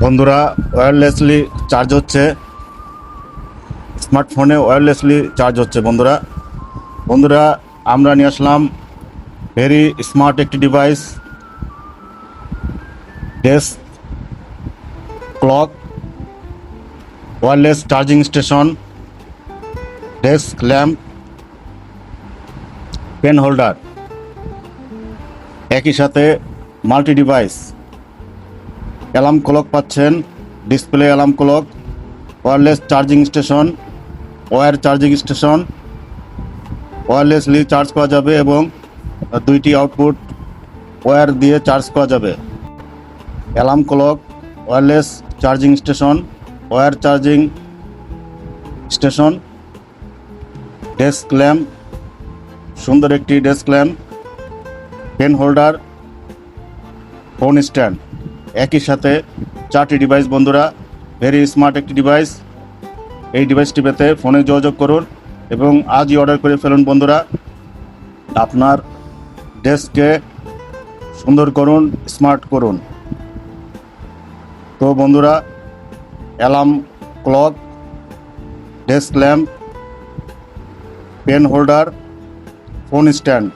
বন্ধুরা, wirelessly charge হচ্ছে। স্মার্টফোনে ওয়্যারলেসলি চার্জ হচ্ছে। বন্ধুরা বন্ধুরা আমরা নিয়ে আসলাম ভেরি স্মার্ট একটি device, desk clock, wireless charging station, desk lamp, pen holder, একই সাথে মাল্টি ডিভাইস। অ্যালার্ম ক্লক পাচ্ছেন, display alarm clock, wireless charging station, wire charging station, wirelessly charge করা যাবে এবং দুইটি আউটপুট ওয়্যার দিয়ে চার্জ করা যাবে। Alarm clock, wireless charging station, wire charging station, desk lamp, সুন্দর একটি desk lamp, pen holder, phone stand, একই সাথে 4টি ডিভাইস। বন্ধুরা, ভেরি স্মার্ট একটি ডিভাইস। এই ডিভাইসটি পেতে ফোনে যোগাযোগ করুন এবং আজই অর্ডার করে ফেলুন। বন্ধুরা, আপনার ডেস্ককে সুন্দর করুন, স্মার্ট করুন। তো বন্ধুরা, alarm clock, desk lamp, pen holder, phone stand